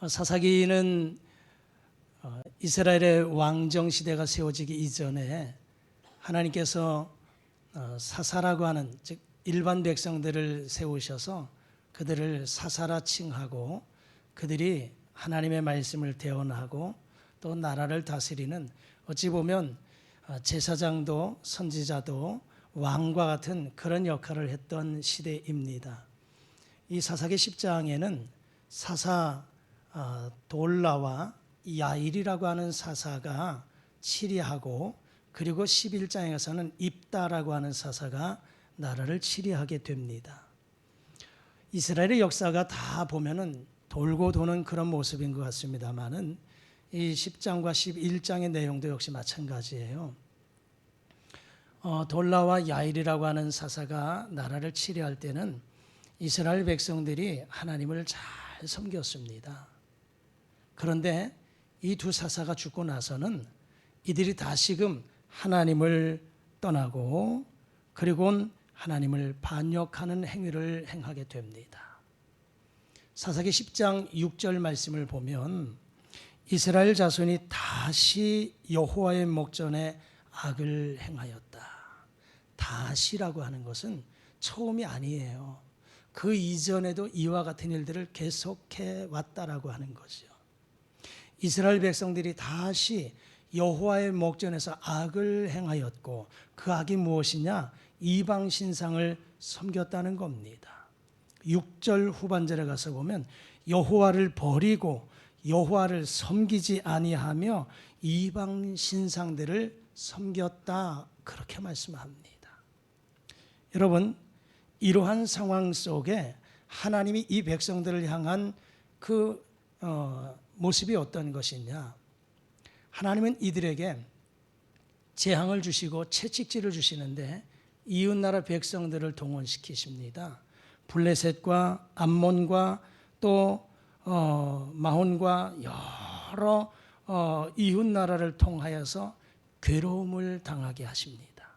사사기는 이스라엘의 왕정 시대가 세워지기 이전에 하나님께서 사사라고 하는, 즉 일반 백성들을 세우셔서 그들을 사사라 칭하고 그들이 하나님의 말씀을 대언하고 또 나라를 다스리는, 어찌 보면 제사장도 선지자도 왕과 같은 그런 역할을 했던 시대입니다. 이 사사기 10장에는 사사 돌라와 야일이라고 하는 사사가 치리하고, 그리고 11장에서는 입다라고 하는 사사가 나라를 치리하게 됩니다. 이스라엘의 역사가 다 보면은 돌고 도는 그런 모습인 것 같습니다만은 이 10장과 11장의 내용도 역시 마찬가지예요. 돌라와 야일이라고 하는 사사가 나라를 치리할 때는 이스라엘 백성들이 하나님을 잘 섬겼습니다. 그런데 이 두 사사가 죽고 나서는 이들이 다시금 하나님을 떠나고 그리고 하나님을 반역하는 행위를 행하게 됩니다. 사사기 10장 6절 말씀을 보면 이스라엘 자손이 다시 여호와의 목전에 악을 행하였다. 다시라고 하는 것은 처음이 아니에요. 그 이전에도 이와 같은 일들을 계속해 왔다라고 하는 거죠. 이스라엘 백성들이 다시 여호와의 목전에서 악을 행하였고, 그 악이 무엇이냐? 이방 신상을 섬겼다는 겁니다. 6절 후반절에 가서 보면 여호와를 버리고 여호와를 섬기지 아니하며 이방 신상들을 섬겼다, 그렇게 말씀합니다. 여러분, 이러한 상황 속에 하나님이 이 백성들을 향한 그 모습이 어떤 것이냐? 하나님은 이들에게 재앙을 주시고 채찍질을 주시는데 이웃나라 백성들을 동원시키십니다. 블레셋과 암몬과 또 마혼과 여러 이웃나라를 통하여서 괴로움을 당하게 하십니다.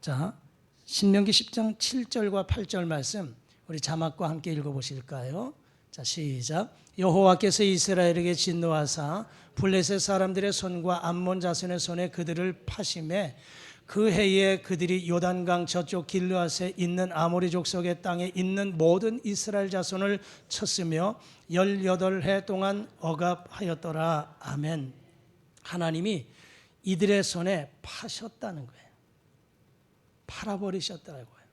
자, 신명기 10장 7절과 8절 말씀 우리 자막과 함께 읽어보실까요? 자, 시작. 여호와께서 이스라엘에게 진노하사 블레셋 사람들의 손과 암몬 자손의 손에 그들을 파심해 그 해에 그들이 요단강 저쪽 길르앗에 있는 아모리 족속의 땅에 있는 모든 이스라엘 자손을 쳤으며 18해 동안 억압하였더라. 아멘. 하나님이 이들의 손에 파셨다는 거예요. 팔아버리셨다는 거예요.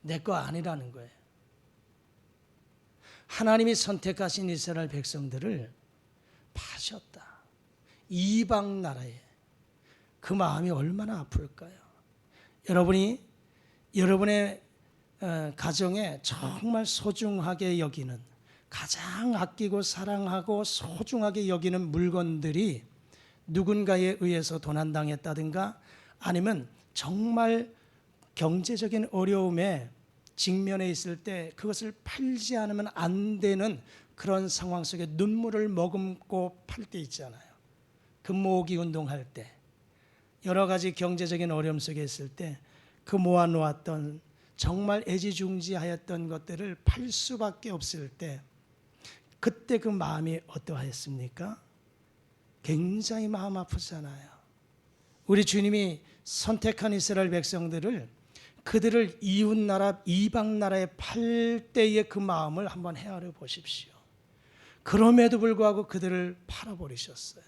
내 거 아니라는 거예요. 하나님이 선택하신 이스라엘 백성들을 파셨다. 이방 나라에. 그 마음이 얼마나 아플까요? 여러분이 여러분의 가정에 정말 소중하게 여기는, 가장 아끼고 사랑하고 소중하게 여기는 물건들이 누군가에 의해서 도난당했다든가 아니면 정말 경제적인 어려움에 직면해 있을 때 그것을 팔지 않으면 안 되는 그런 상황 속에 눈물을 머금고 팔 때 있잖아요. 금모으기 운동할 때, 여러 가지 경제적인 어려움 속에 있을 때 그 모아놓았던 정말 애지중지하였던 것들을 팔 수밖에 없을 때, 그때 그 마음이 어떠하였습니까? 굉장히 마음 아프잖아요. 우리 주님이 선택한 이스라엘 백성들을, 그들을 이웃나라 이방 나라에 팔 때의 그 마음을 한번 헤아려 보십시오. 그럼에도 불구하고 그들을 팔아버리셨어요.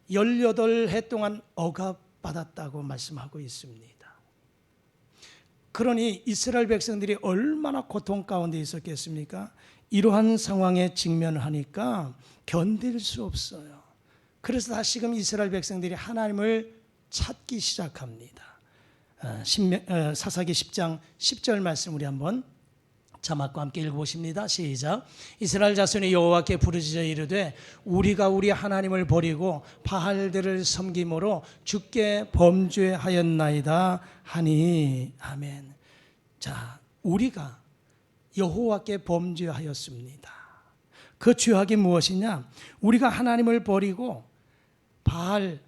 18해 동안 억압받았다고 말씀하고 있습니다. 그러니 이스라엘 백성들이 얼마나 고통 가운데 있었겠습니까? 이러한 상황에 직면하니까 견딜 수 없어요. 그래서 다시금 이스라엘 백성들이 하나님을 찾기 시작합니다. 사사기 10장 10절 말씀 우리 한번 자막과 함께 읽어보십니다. 시작. 이스라엘 자손이 여호와께 부르짖어 이르되 우리가 우리 하나님을 버리고 바알들을 섬김으로 주께 범죄하였나이다 하니. 아멘. 자, 우리가 여호와께 범죄하였습니다. 그 죄악이 무엇이냐? 우리가 하나님을 버리고 바알,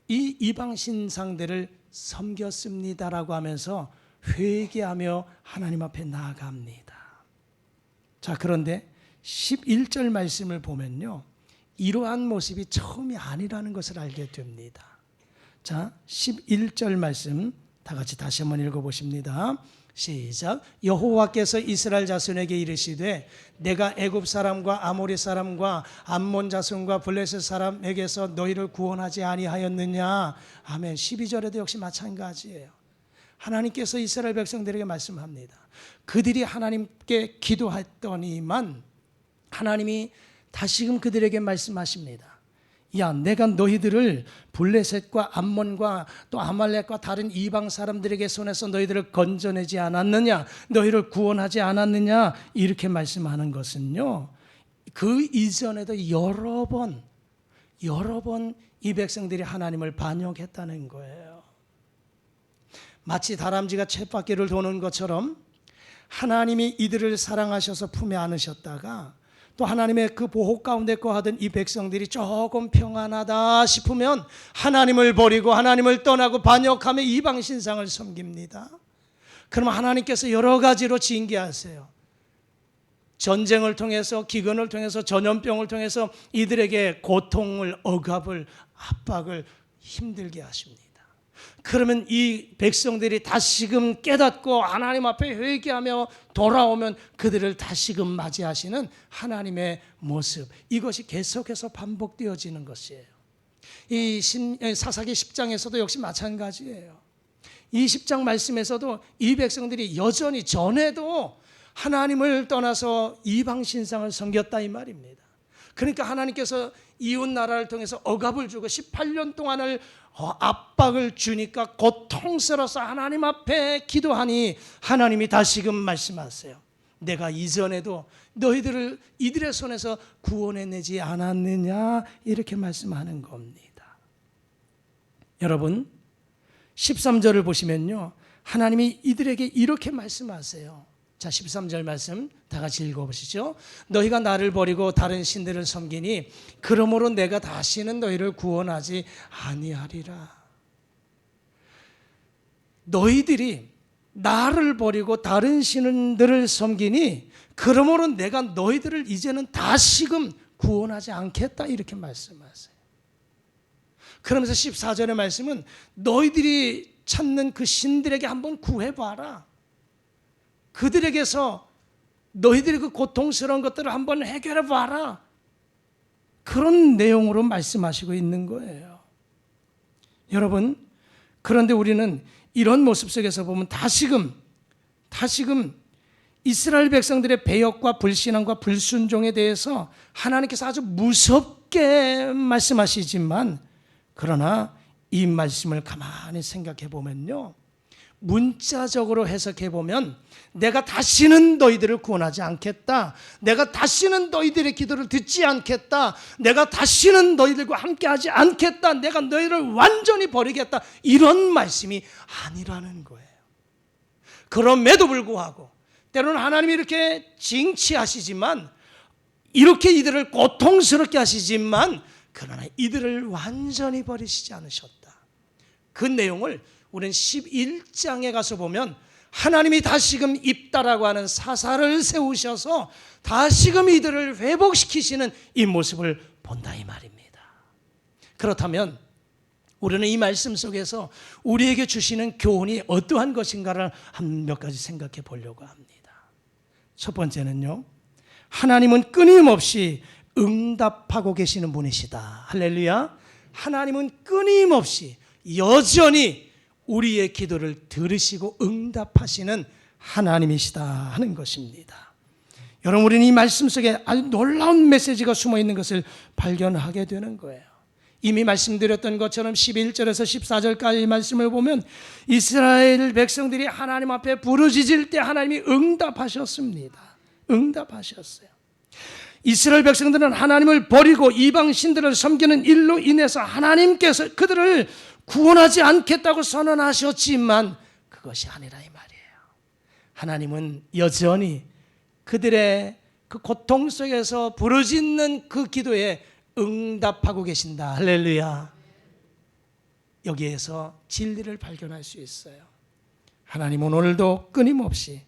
이 이방 신상들을 섬겼습니다라고 하면서 회개하며 하나님 앞에 나아갑니다. 자, 그런데 11절 말씀을 보면요, 이러한 모습이 처음이 아니라는 것을 알게 됩니다. 자, 11절 말씀 다 같이 다시 한번 읽어보십니다. 시작. 여호와께서 이스라엘 자손에게 이르시되 내가 애굽 사람과 아모리 사람과 암몬 자손과 블레셋 사람에게서 너희를 구원하지 아니하였느냐. 아멘. 12절에도 역시 마찬가지예요. 하나님께서 이스라엘 백성들에게 말씀합니다. 그들이 하나님께 기도했더니만 하나님이 다시금 그들에게 말씀하십니다. 야, 내가 너희들을 블레셋과 암몬과 또 아말렉과 다른 이방 사람들에게 손에서 너희들을 건져내지 않았느냐, 너희를 구원하지 않았느냐, 이렇게 말씀하는 것은요, 그 이전에도 여러 번 이 백성들이 하나님을 반역했다는 거예요. 마치 다람쥐가 쳇바퀴를 도는 것처럼 하나님이 이들을 사랑하셔서 품에 안으셨다가 또 하나님의 그 보호 가운데 거하던 이 백성들이 조금 평안하다 싶으면 하나님을 버리고 하나님을 떠나고 반역하며 이방 신상을 섬깁니다. 그러면 하나님께서 여러 가지로 징계하세요. 전쟁을 통해서, 기근을 통해서, 전염병을 통해서 이들에게 고통을, 억압을, 압박을 힘들게 하십니다. 그러면 이 백성들이 다시금 깨닫고 하나님 앞에 회개하며 돌아오면 그들을 다시금 맞이하시는 하나님의 모습, 이것이 계속해서 반복되어지는 것이에요. 이 사사기 10장에서도 역시 마찬가지예요. 이 10장 말씀에서도 이 백성들이 여전히 전에도 하나님을 떠나서 이방 신상을 섬겼다 이 말입니다. 그러니까 하나님께서 이웃 나라를 통해서 억압을 주고 18년 동안을 압박을 주니까 고통스러워서 하나님 앞에 기도하니 하나님이 다시금 말씀하세요. 내가 이전에도 너희들을 이들의 손에서 구원해내지 않았느냐, 이렇게 말씀하는 겁니다. 여러분, 13절을 보시면요, 하나님이 이들에게 이렇게 말씀하세요. 자, 13절 말씀 다 같이 읽어보시죠. 너희가 나를 버리고 다른 신들을 섬기니 그러므로 내가 다시는 너희를 구원하지 아니하리라. 너희들이 나를 버리고 다른 신들을 섬기니 그러므로 내가 너희들을 이제는 다시금 구원하지 않겠다, 이렇게 말씀하세요. 그러면서 14절의 말씀은 너희들이 찾는 그 신들에게 한번 구해봐라. 그들에게서 너희들이 그 고통스러운 것들을 한번 해결해 봐라. 그런 내용으로 말씀하시고 있는 거예요. 여러분, 그런데 우리는 이런 모습 속에서 보면 다시금 이스라엘 백성들의 배역과 불신앙과 불순종에 대해서 하나님께서 아주 무섭게 말씀하시지만, 그러나 이 말씀을 가만히 생각해 보면요, 문자적으로 해석해 보면 내가 다시는 너희들을 구원하지 않겠다, 내가 다시는 너희들의 기도를 듣지 않겠다, 내가 다시는 너희들과 함께하지 않겠다, 내가 너희를 완전히 버리겠다, 이런 말씀이 아니라는 거예요. 그럼에도 불구하고 때로는 하나님이 이렇게 징치하시지만, 이렇게 이들을 고통스럽게 하시지만, 그러나 이들을 완전히 버리시지 않으셨다. 그 내용을 우리는 11장에 가서 보면 하나님이 다시금 입다라고 하는 사사를 세우셔서 다시금 이들을 회복시키시는 이 모습을 본다 이 말입니다. 그렇다면 우리는 이 말씀 속에서 우리에게 주시는 교훈이 어떠한 것인가를 한 몇 가지 생각해 보려고 합니다. 첫 번째는요, 하나님은 끊임없이 응답하고 계시는 분이시다. 할렐루야. 하나님은 끊임없이 여전히 우리의 기도를 들으시고 응답하시는 하나님이시다 하는 것입니다. 여러분, 우리는 이 말씀 속에 아주 놀라운 메시지가 숨어 있는 것을 발견하게 되는 거예요. 이미 말씀드렸던 것처럼 11절에서 14절까지 말씀을 보면 이스라엘 백성들이 하나님 앞에 부르짖을 때 하나님이 응답하셨습니다. 응답하셨어요. 이스라엘 백성들은 하나님을 버리고 이방 신들을 섬기는 일로 인해서 하나님께서 그들을 구원하지 않겠다고 선언하셨지만 그것이 아니라 이 말이에요. 하나님은 여전히 그들의 그 고통 속에서 부르짖는 그 기도에 응답하고 계신다. 할렐루야. 여기에서 진리를 발견할 수 있어요. 하나님은 오늘도 끊임없이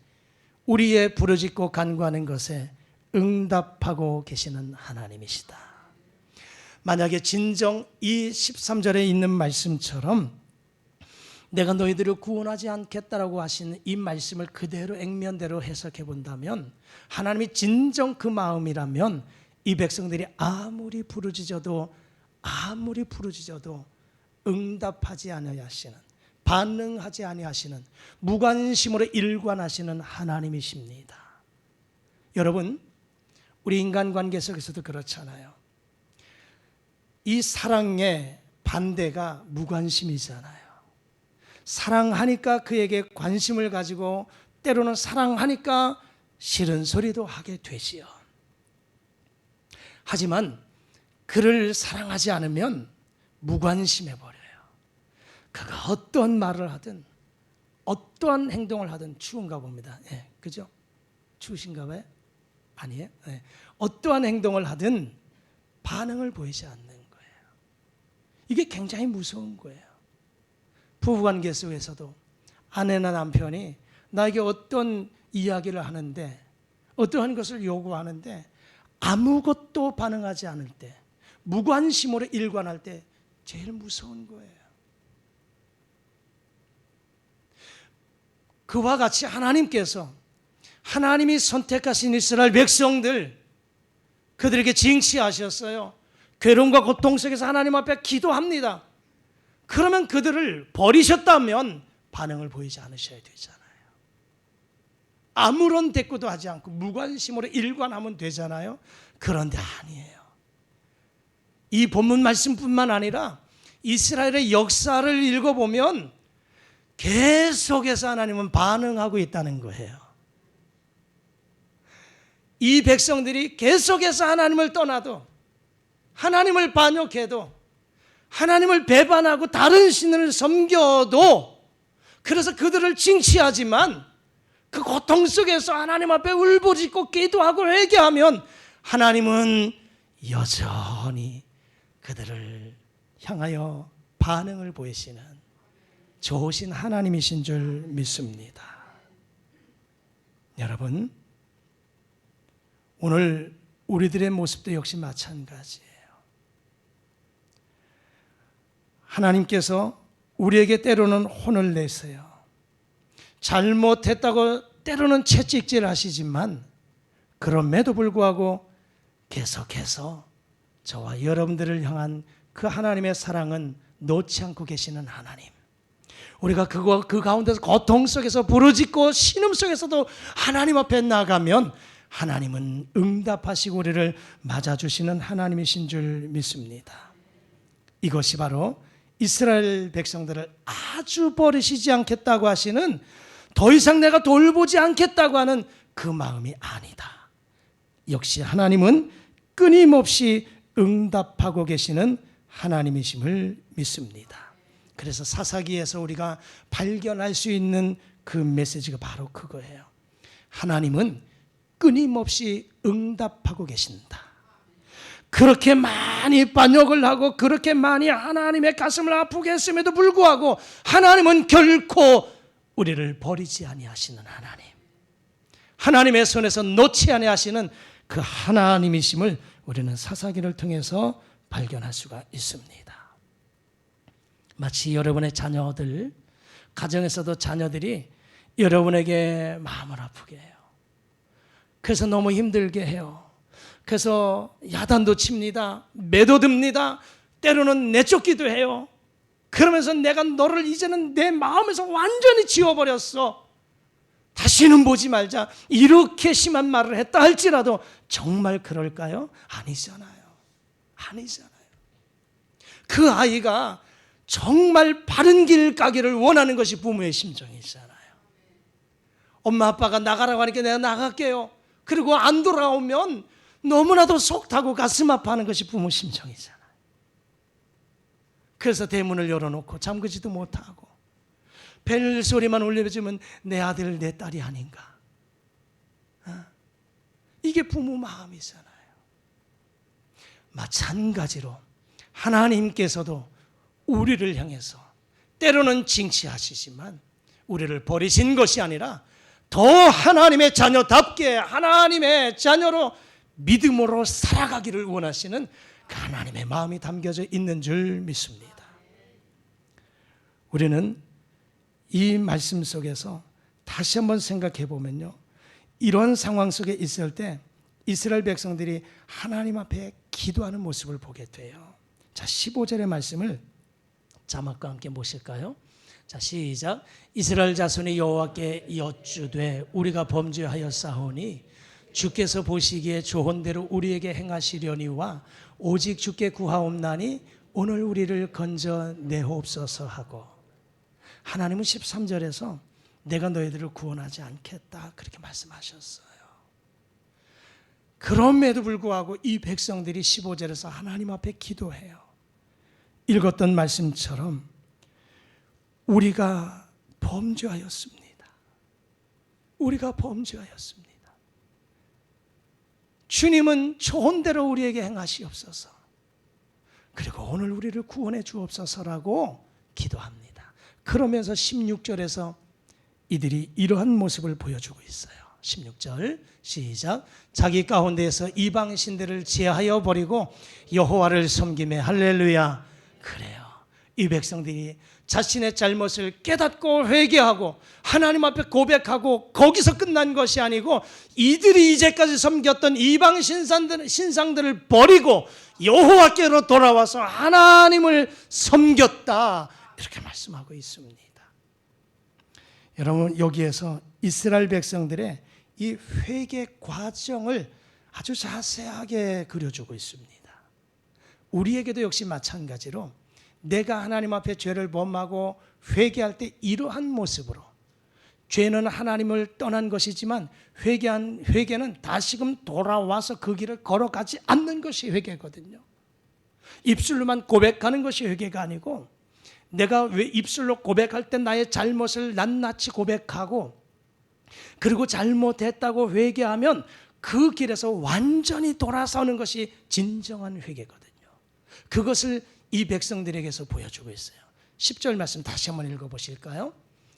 우리의 부르짖고 간구하는 것에 응답하고 계시는 하나님이시다. 만약에 진정 이 13절에 있는 말씀처럼 내가 너희들을 구원하지 않겠다라고 하시는 이 말씀을 그대로 액면대로 해석해 본다면, 하나님이 진정 그 마음이라면 이 백성들이 아무리 부르짖어도 응답하지 아니하시는, 반응하지 아니하시는, 무관심으로 일관하시는 하나님이십니다. 여러분, 우리 인간관계 속에서도 그렇잖아요. 이 사랑의 반대가 무관심이잖아요. 사랑하니까 그에게 관심을 가지고, 때로는 사랑하니까 싫은 소리도 하게 되지요. 하지만 그를 사랑하지 않으면 무관심해 버려요. 그가 어떠한 말을 하든 어떠한 행동을 하든, 추운가 봅니다. 예, 그죠? 추우신가 봐요? 아니에요? 예. 어떠한 행동을 하든 반응을 보이지 않는 거예요. 이게 굉장히 무서운 거예요. 부부관계 속에서도 아내나 남편이 나에게 어떤 이야기를 하는데, 어떠한 것을 요구하는데 아무것도 반응하지 않을 때, 무관심으로 일관할 때 제일 무서운 거예요. 그와 같이 하나님께서, 하나님이 선택하신 이스라엘 백성들, 그들에게 징치하셨어요. 괴로움과 고통 속에서 하나님 앞에 기도합니다. 그러면 그들을 버리셨다면 반응을 보이지 않으셔야 되잖아요. 아무런 대꾸도 하지 않고 무관심으로 일관하면 되잖아요. 그런데 아니에요. 이 본문 말씀뿐만 아니라 이스라엘의 역사를 읽어보면 계속해서 하나님은 반응하고 있다는 거예요. 이 백성들이 계속해서 하나님을 떠나도, 하나님을 반역해도, 하나님을 배반하고 다른 신을 섬겨도, 그래서 그들을 징치하지만 그 고통 속에서 하나님 앞에 울부짖고 기도하고 회개하면 하나님은 여전히 그들을 향하여 반응을 보이시는 좋으신 하나님이신 줄 믿습니다. 여러분, 오늘 우리들의 모습도 역시 마찬가지예요. 하나님께서 우리에게 때로는 혼을 내세요. 잘못했다고 때로는 채찍질 하시지만, 그럼에도 불구하고 계속해서 저와 여러분들을 향한 그 하나님의 사랑은 놓지 않고 계시는 하나님. 우리가 그 가운데서 고통 속에서 부르짖고 신음 속에서도 하나님 앞에 나가면 하나님은 응답하시고 우리를 맞아주시는 하나님이신 줄 믿습니다. 이것이 바로 이스라엘 백성들을 아주 버리시지 않겠다고 하시는, 더 이상 내가 돌보지 않겠다고 하는 그 마음이 아니다. 역시 하나님은 끊임없이 응답하고 계시는 하나님이심을 믿습니다. 그래서 사사기에서 우리가 발견할 수 있는 그 메시지가 바로 그거예요. 하나님은 끊임없이 응답하고 계신다. 그렇게 많이 반역을 하고 그렇게 많이 하나님의 가슴을 아프게 했음에도 불구하고 하나님은 결코 우리를 버리지 아니하시는 하나님, 하나님의 손에서 놓지 아니하시는 그 하나님이심을 우리는 사사기를 통해서 발견할 수가 있습니다. 마치 여러분의 자녀들, 가정에서도 자녀들이 여러분에게 마음을 아프게 해요. 그래서 너무 힘들게 해요. 그래서 야단도 칩니다. 매도 듭니다. 때로는 내쫓기도 해요. 그러면서 내가 너를 이제는 내 마음에서 완전히 지워버렸어. 다시는 보지 말자. 이렇게 심한 말을 했다 할지라도 정말 그럴까요? 아니잖아요. 아니잖아요. 그 아이가 정말 바른 길 가기를 원하는 것이 부모의 심정이잖아요. 엄마 아빠가 나가라고 하니까 내가 나갈게요. 그리고 안 돌아오면 너무나도 속 타고 가슴 아파하는 것이 부모 심정이잖아요. 그래서 대문을 열어놓고 잠그지도 못하고 벨 소리만 울려주면 내 아들 내 딸이 아닌가. 이게 부모 마음이잖아요. 마찬가지로 하나님께서도 우리를 향해서 때로는 징치하시지만 우리를 버리신 것이 아니라 더 하나님의 자녀답게 하나님의 자녀로 믿음으로 살아가기를 원하시는 그 하나님의 마음이 담겨져 있는 줄 믿습니다. 우리는 이 말씀 속에서 다시 한번 생각해 보면요, 이런 상황 속에 있을 때 이스라엘 백성들이 하나님 앞에 기도하는 모습을 보게 돼요. 자, 15절의 말씀을 자막과 함께 보실까요? 자, 시작. 이스라엘 자손이 여호와께 여쭈되 우리가 범죄하였사오니 주께서 보시기에 좋은 대로 우리에게 행하시려니와 오직 주께 구하옵나니 오늘 우리를 건져내옵소서 하고, 하나님은 13절에서 내가 너희들을 구원하지 않겠다 그렇게 말씀하셨어요. 그럼에도 불구하고 이 백성들이 15절에서 하나님 앞에 기도해요. 읽었던 말씀처럼 우리가 범죄하였습니다. 우리가 범죄하였습니다. 주님은 좋은 대로 우리에게 행하시옵소서. 그리고 오늘 우리를 구원해 주옵소서라고 기도합니다. 그러면서 16절에서 이들이 이러한 모습을 보여주고 있어요. 16절 시작. 자기 가운데에서 이방 신들을 제하여 버리고 여호와를 섬기매 할렐루야. 그래요. 이 백성들이 자신의 잘못을 깨닫고 회개하고 하나님 앞에 고백하고 거기서 끝난 것이 아니고 이들이 이제까지 섬겼던 이방 신상들을 버리고 여호와께로 돌아와서 하나님을 섬겼다 이렇게 말씀하고 있습니다. 여러분, 여기에서 이스라엘 백성들의 이 회개 과정을 아주 자세하게 그려주고 있습니다. 우리에게도 역시 마찬가지로 내가 하나님 앞에 죄를 범하고 회개할 때 이러한 모습으로, 죄는 하나님을 떠난 것이지만 회개는 다시금 돌아와서 그 길을 걸어가지 않는 것이 회개거든요. 입술로만 고백하는 것이 회개가 아니고, 내가 왜 입술로 고백할 때 나의 잘못을 낱낱이 고백하고 그리고 잘못했다고 회개하면 그 길에서 완전히 돌아서는 것이 진정한 회개거든요. 그것을 이 백성들에게서 보여주고 있어요. 10절 말씀 다시 한번 읽어보실까요?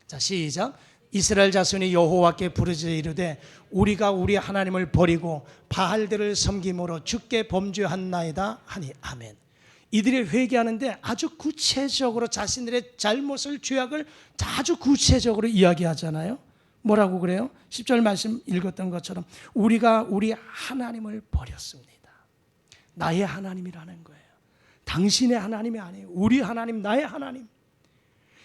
자, 시작. 이스라엘 자손이 여호와께 부르짖어 이르되 우리가 우리 하나님을 버리고 바알들을 섬김으로 주께 범죄한나이다 하니 아멘. 이들이 회개하는데 아주 구체적으로 자신들의 잘못을, 죄악을 아주 구체적으로 이야기하잖아요. 뭐라고 그래요? 10절 말씀 읽었던 것처럼 우리가 우리 하나님을 버렸습니다. 나의 하나님이라는 거예요. 당신의 하나님이 아니에요. 우리 하나님, 나의 하나님.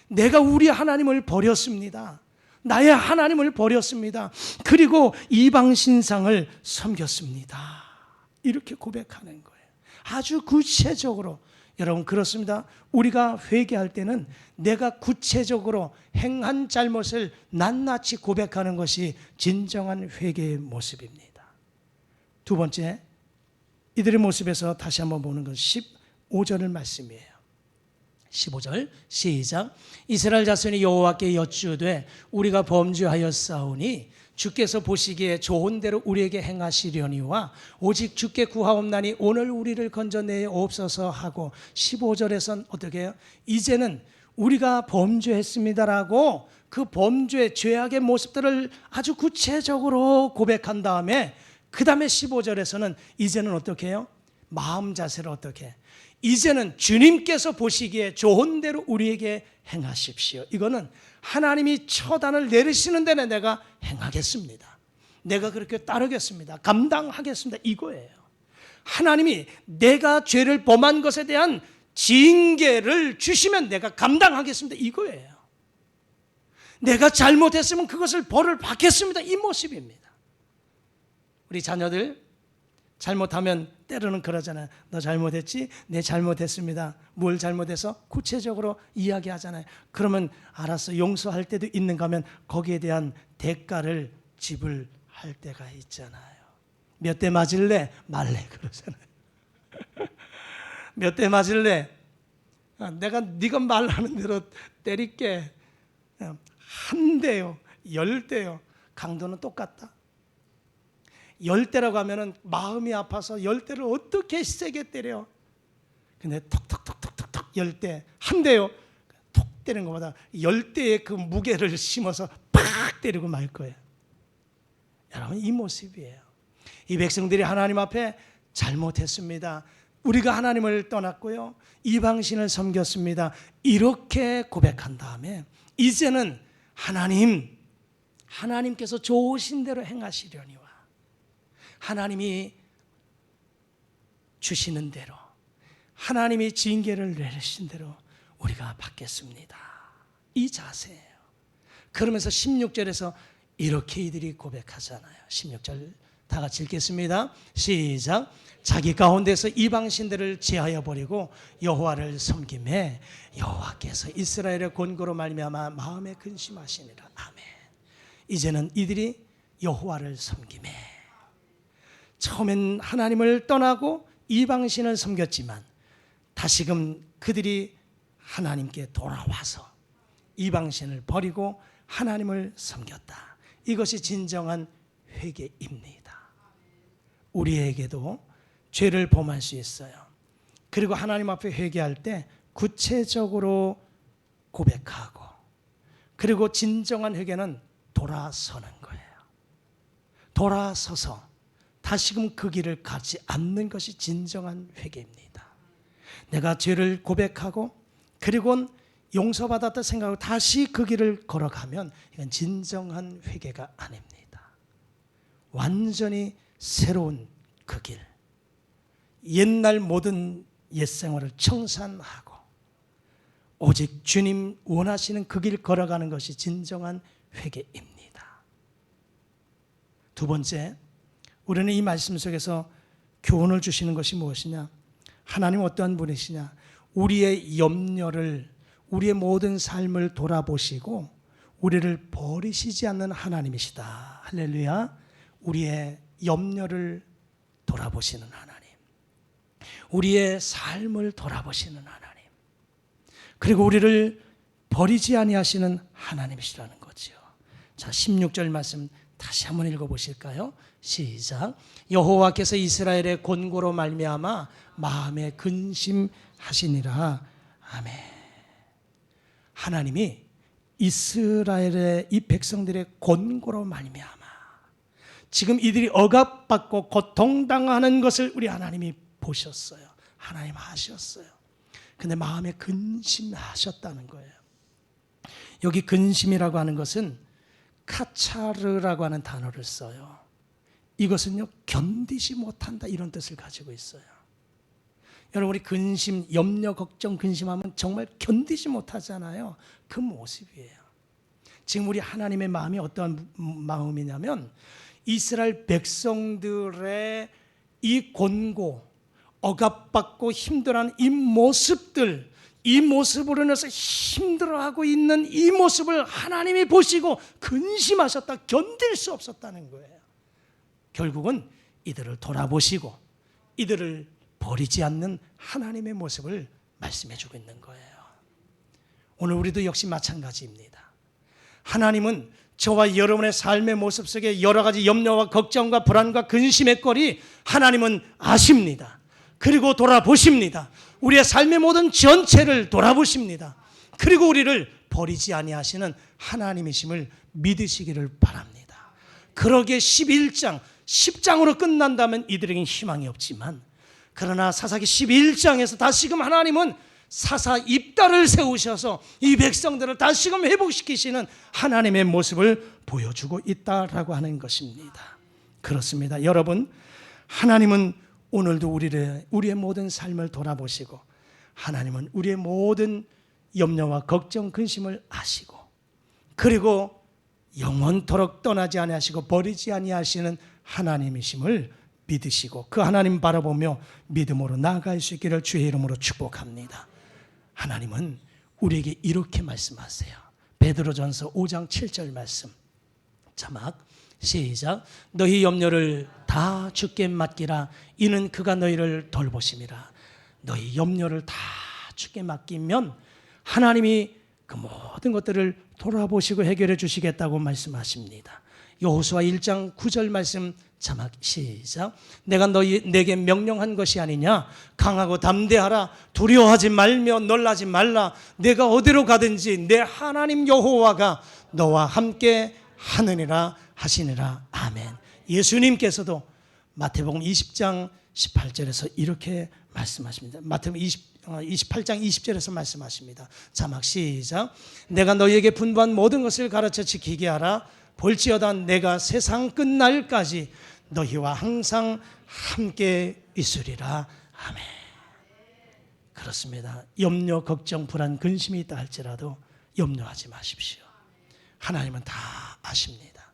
내가 우리 하나님을 버렸습니다. 나의 하나님을 버렸습니다. 그리고 이방 신상을 섬겼습니다. 이렇게 고백하는 거예요. 아주 구체적으로. 여러분, 그렇습니다. 우리가 회개할 때는 내가 구체적으로 행한 잘못을 낱낱이 고백하는 것이 진정한 회개의 모습입니다. 두 번째, 이들의 모습에서 다시 한번 보는 건 15절 말씀이에요. 15절 시작. 이스라엘 자손이 여호와께 여쭈되 우리가 범죄하였사오니 주께서 보시기에 좋은 대로 우리에게 행하시려니와 오직 주께 구하옵나니 오늘 우리를 건져내옵소서 하고, 15절에선 어떻게 해요? 이제는 우리가 범죄했습니다라고 그 범죄, 죄악의 모습들을 아주 구체적으로 고백한 다음에 그 다음에 15절에서는 이제는 어떻게 해요? 마음 자세를 어떻게 해? 이제는 주님께서 보시기에 좋은 대로 우리에게 행하십시오. 이거는 하나님이 처단을 내리시는 데는 내가 행하겠습니다. 내가 그렇게 따르겠습니다. 감당하겠습니다. 이거예요. 하나님이 내가 죄를 범한 것에 대한 징계를 주시면 내가 감당하겠습니다. 이거예요. 내가 잘못했으면 그것을 벌을 받겠습니다. 이 모습입니다. 우리 자녀들 잘못하면 때로는 그러잖아요. 너 잘못했지? 네, 잘못했습니다. 뭘 잘못해서? 구체적으로 이야기하잖아요. 그러면 알았어, 용서할 때도 있는가 하면 거기에 대한 대가를 지불할 때가 있잖아요. 몇 대 맞을래? 말래 그러잖아요. 몇 대 맞을래? 내가 네가 말하는 대로 때릴게. 한 대요, 10대요. 강도는 똑같다. 10대라고 하면은 마음이 아파서 10대를 어떻게 세게 때려. 근데 톡톡톡톡톡 10대, 한 대요. 톡 때리는 것보다 10대의 그 무게를 심어서 팍 때리고 말 거예요. 여러분, 이 모습이에요. 이 백성들이 하나님 앞에 잘못했습니다. 우리가 하나님을 떠났고요, 이방신을 섬겼습니다. 이렇게 고백한 다음에 이제는 하나님께서 좋으신 대로 행하시려니와 하나님이 주시는 대로, 하나님이 징계를 내리신 대로 우리가 받겠습니다. 이 자세예요. 그러면서 16절에서 이렇게 이들이 고백하잖아요. 16절 다 같이 읽겠습니다. 시작. 자기 가운데서 이방신들을 제하여 버리고 여호와를 섬김에 여호와께서 이스라엘의 권고로 말미암아 마음에 근심하시니라. 아멘. 이제는 이들이 여호와를 섬김에, 처음엔 하나님을 떠나고 이방신을 섬겼지만 다시금 그들이 하나님께 돌아와서 이방신을 버리고 하나님을 섬겼다. 이것이 진정한 회개입니다. 우리에게도 죄를 범할 수 있어요. 그리고 하나님 앞에 회개할 때 구체적으로 고백하고, 그리고 진정한 회개는 돌아서는 거예요. 돌아서서 다시금 그 길을 가지 않는 것이 진정한 회개입니다. 내가 죄를 고백하고 그리고 용서받았다 생각하고 다시 그 길을 걸어가면 이건 진정한 회개가 아닙니다. 완전히 새로운 그 길, 옛날 모든 옛생활을 청산하고 오직 주님 원하시는 그 길 걸어가는 것이 진정한 회개입니다. 두 번째, 우리는 이 말씀 속에서 교훈을 주시는 것이 무엇이냐? 하나님 어떠한 분이시냐? 우리의 염려를, 우리의 모든 삶을 돌아보시고 우리를 버리시지 않는 하나님이시다. 할렐루야. 우리의 염려를 돌아보시는 하나님, 우리의 삶을 돌아보시는 하나님, 그리고 우리를 버리지 아니하시는 하나님이시라는 거죠. 자, 16절 말씀 다시 한번 읽어보실까요? 시작. 여호와께서 이스라엘의 권고로 말미암아 마음에 근심하시니라. 아멘. 하나님이 이스라엘의 이 백성들의 권고로 말미암아 지금 이들이 억압받고 고통당하는 것을 우리 하나님이 보셨어요. 하나님 아셨어요. 근데 마음에 근심하셨다는 거예요. 여기 근심이라고 하는 것은 카차르라고 하는 단어를 써요. 이것은요, 견디지 못한다, 이런 뜻을 가지고 있어요. 여러분, 우리 근심, 염려, 걱정, 근심하면 정말 견디지 못하잖아요. 그 모습이에요. 지금 우리 하나님의 마음이 어떠한 마음이냐면 이스라엘 백성들의 이 권고, 억압받고 힘들어하는 이 모습들, 이 모습으로 인해서 힘들어하고 있는 이 모습을 하나님이 보시고 근심하셨다, 견딜 수 없었다는 거예요. 결국은 이들을 돌아보시고 이들을 버리지 않는 하나님의 모습을 말씀해 주고 있는 거예요. 오늘 우리도 역시 마찬가지입니다. 하나님은 저와 여러분의 삶의 모습 속에 여러 가지 염려와 걱정과 불안과 근심의 거리 하나님은 아십니다. 그리고 돌아보십니다. 우리의 삶의 모든 전체를 돌아보십니다. 그리고 우리를 버리지 아니하시는 하나님이심을 믿으시기를 바랍니다. 그러기에 10장으로 끝난다면 이들에겐 희망이 없지만, 그러나 사사기 11장에서 다시금 하나님은 사사 입다를 세우셔서 이 백성들을 다시금 회복시키시는 하나님의 모습을 보여주고 있다라고 하는 것입니다. 그렇습니다. 여러분, 하나님은 오늘도 우리의 모든 삶을 돌아보시고 하나님은 우리의 모든 염려와 걱정, 근심을 아시고 그리고 영원토록 떠나지 아니하시고 버리지 아니하시는 하나님이심을 믿으시고 그 하나님 바라보며 믿음으로 나아갈 수 있기를 주의 이름으로 축복합니다. 하나님은 우리에게 이렇게 말씀하세요. 베드로전서 5장 7절 말씀. 자막 시작. 너희 염려를 다 주께 맡기라. 이는 그가 너희를 돌보심이라. 너희 염려를 다 주께 맡기면 하나님이 그 모든 것들을 돌아보시고 해결해 주시겠다고 말씀하십니다. 여호수아 1장 9절 말씀 자막 시작. 내가 내게 명령한 것이 아니냐. 강하고 담대하라. 두려워하지 말며 놀라지 말라. 내가 어디로 가든지 내 하나님 여호와가 너와 함께 하느니라 하시니라. 아멘. 예수님께서도 마태복음 20장 18절에서 이렇게 말씀하십니다. 마태복음 28장 20절에서 말씀하십니다. 자막 시작. 내가 너희에게 분부한 모든 것을 가르쳐 지키게 하라. 볼지어다 내가 세상 끝날까지 너희와 항상 함께 있으리라. 아멘. 그렇습니다. 염려, 걱정, 불안, 근심이 있다 할지라도 염려하지 마십시오. 하나님은 다 아십니다.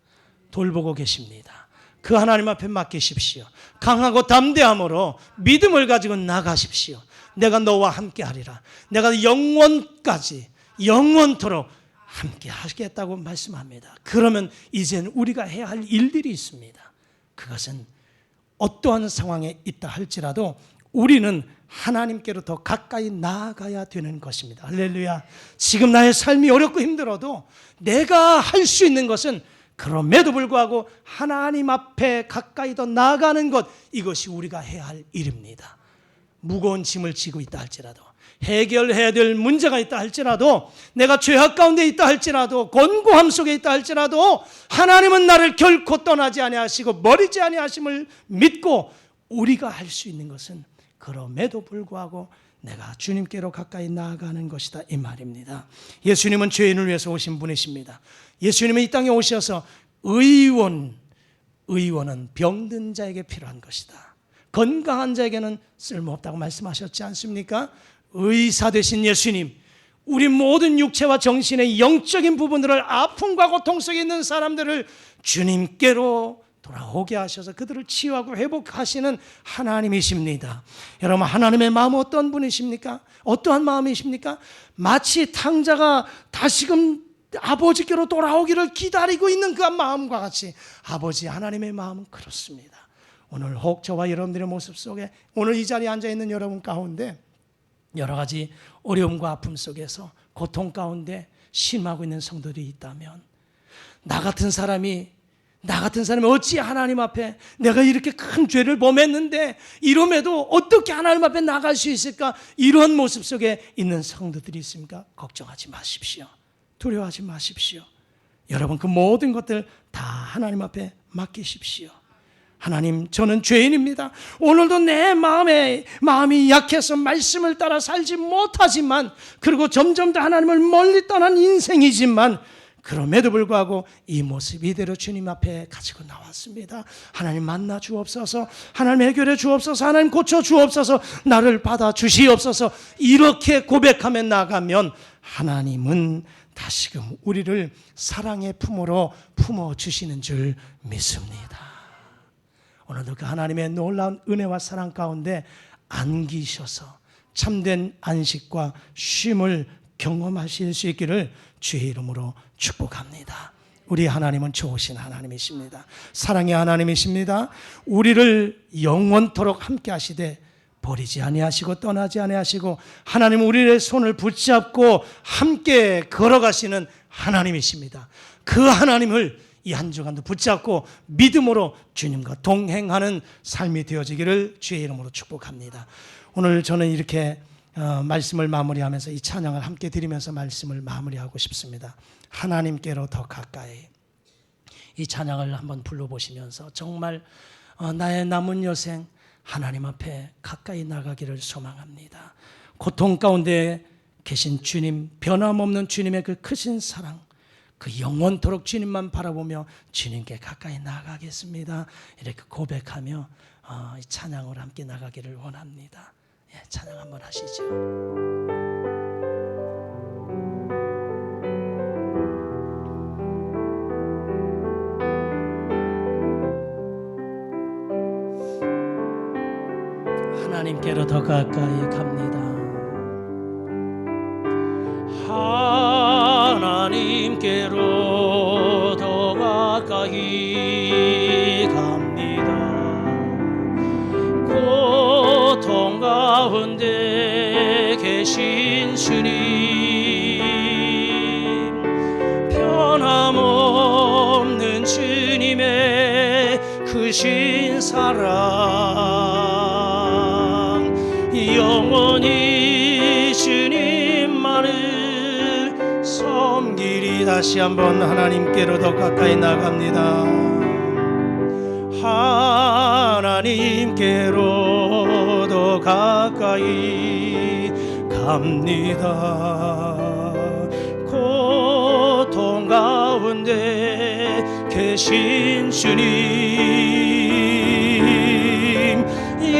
돌보고 계십니다. 그 하나님 앞에 맡기십시오. 강하고 담대함으로 믿음을 가지고 나가십시오. 내가 너와 함께 하리라. 내가 영원까지, 영원토록 함께 하겠다고 말씀합니다. 그러면 이제는 우리가 해야 할 일들이 있습니다. 그것은 어떠한 상황에 있다 할지라도 우리는 하나님께로 더 가까이 나아가야 되는 것입니다. 할렐루야. 지금 나의 삶이 어렵고 힘들어도 내가 할 수 있는 것은 그럼에도 불구하고 하나님 앞에 가까이 더 나아가는 것, 이것이 우리가 해야 할 일입니다. 무거운 짐을 지고 있다 할지라도, 해결해야 될 문제가 있다 할지라도, 내가 죄악 가운데 있다 할지라도, 곤고함 속에 있다 할지라도 하나님은 나를 결코 떠나지 아니하시고 버리지 아니하심을 믿고 우리가 할 수 있는 것은 그럼에도 불구하고 내가 주님께로 가까이 나아가는 것이다, 이 말입니다. 예수님은 죄인을 위해서 오신 분이십니다. 예수님은 이 땅에 오셔서 의원은 병든 자에게 필요한 것이다. 건강한 자에게는 쓸모없다고 말씀하셨지 않습니까? 의사 되신 예수님, 우리 모든 육체와 정신의 영적인 부분들을, 아픔과 고통 속에 있는 사람들을 주님께로 돌아오게 하셔서 그들을 치유하고 회복하시는 하나님이십니다. 여러분, 하나님의 마음은 어떤 분이십니까? 어떠한 마음이십니까? 마치 탕자가 다시금 아버지께로 돌아오기를 기다리고 있는 그 마음과 같이 아버지 하나님의 마음은 그렇습니다. 오늘 혹 저와 여러분들의 모습 속에, 오늘 이 자리에 앉아있는 여러분 가운데 여러 가지 어려움과 아픔 속에서 고통 가운데 심하고 있는 성도들이 있다면, 나 같은 사람이 어찌 하나님 앞에 내가 이렇게 큰 죄를 범했는데 이럼에도 어떻게 하나님 앞에 나갈 수 있을까? 이런 모습 속에 있는 성도들이 있습니까? 걱정하지 마십시오. 두려워하지 마십시오. 여러분, 그 모든 것들 다 하나님 앞에 맡기십시오. 하나님, 저는 죄인입니다. 오늘도 내 마음이 약해서 말씀을 따라 살지 못하지만, 그리고 점점 더 하나님을 멀리 떠난 인생이지만, 그럼에도 불구하고 이 모습 이대로 주님 앞에 가지고 나왔습니다. 하나님 만나 주옵소서, 하나님 해결해 주옵소서, 하나님 고쳐 주옵소서, 나를 받아 주시옵소서. 이렇게 고백하며 나가면 하나님은 다시금 우리를 사랑의 품으로 품어주시는 줄 믿습니다. 오늘도 그 하나님의 놀라운 은혜와 사랑 가운데 안기셔서 참된 안식과 쉼을 경험하실 수 있기를 주의 이름으로 축복합니다. 우리 하나님은 좋으신 하나님이십니다. 사랑의 하나님이십니다. 우리를 영원토록 함께 하시되 버리지 아니하시고 떠나지 아니하시고, 하나님은 우리의 손을 붙잡고 함께 걸어가시는 하나님이십니다. 그 하나님을 이 한 주간도 붙잡고 믿음으로 주님과 동행하는 삶이 되어지기를 주의 이름으로 축복합니다. 오늘 저는 이렇게 말씀을 마무리하면서 이 찬양을 함께 드리면서 말씀을 마무리하고 싶습니다. 하나님께로 더 가까이, 이 찬양을 한번 불러보시면서 정말 나의 남은 여생 하나님 앞에 가까이 나가기를 소망합니다. 고통 가운데 계신 주님, 변함없는 주님의 그 크신 사랑, 그 영원토록 주님만 바라보며 주님께 가까이 나가겠습니다. 이렇게 고백하며 이 찬양으로 함께 나가기를 원합니다. 예, 찬양 한번 하시죠. 하나님께로 더 가까이 갑니다. 하나님께로 더 가까이 갑니다. 고통 가운데 계신 주님, 변함없는 주님의 크신 사랑, 영원히 주님만을 섬기리. 다시 한번 하나님께로 더 가까이 나갑니다. 하나님께로 더 가까이 갑니다. 고통 가운데 계신 주님,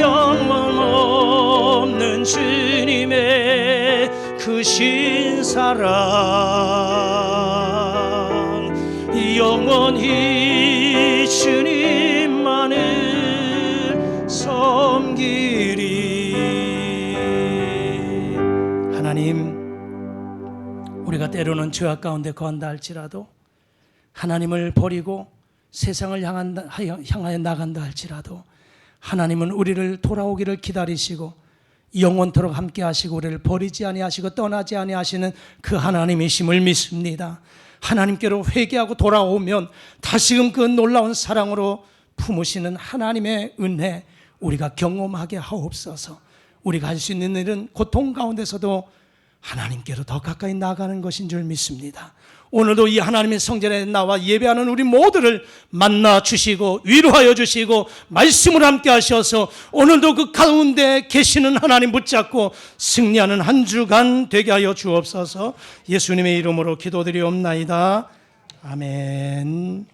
영원 없는 주님의 크신 사랑, 영원히 주님만을 섬기리. 하나님, 우리가 때로는 죄악 가운데 거한다 할지라도, 하나님을 버리고 세상을 향하여 나간다 할지라도, 하나님은 우리를 돌아오기를 기다리시고 영원토록 함께 하시고 우리를 버리지 아니하시고 떠나지 아니하시는 그 하나님이심을 믿습니다. 하나님께로 회개하고 돌아오면 다시금 그 놀라운 사랑으로 품으시는 하나님의 은혜 우리가 경험하게 하옵소서. 우리가 할 수 있는 일은 고통 가운데서도 하나님께로 더 가까이 나아가는 것인 줄 믿습니다. 오늘도 이 하나님의 성전에 나와 예배하는 우리 모두를 만나 주시고 위로하여 주시고 말씀을 함께 하셔서 오늘도 그 가운데 계시는 하나님 붙잡고 승리하는 한 주간 되게 하여 주옵소서. 예수님의 이름으로 기도드리옵나이다. 아멘.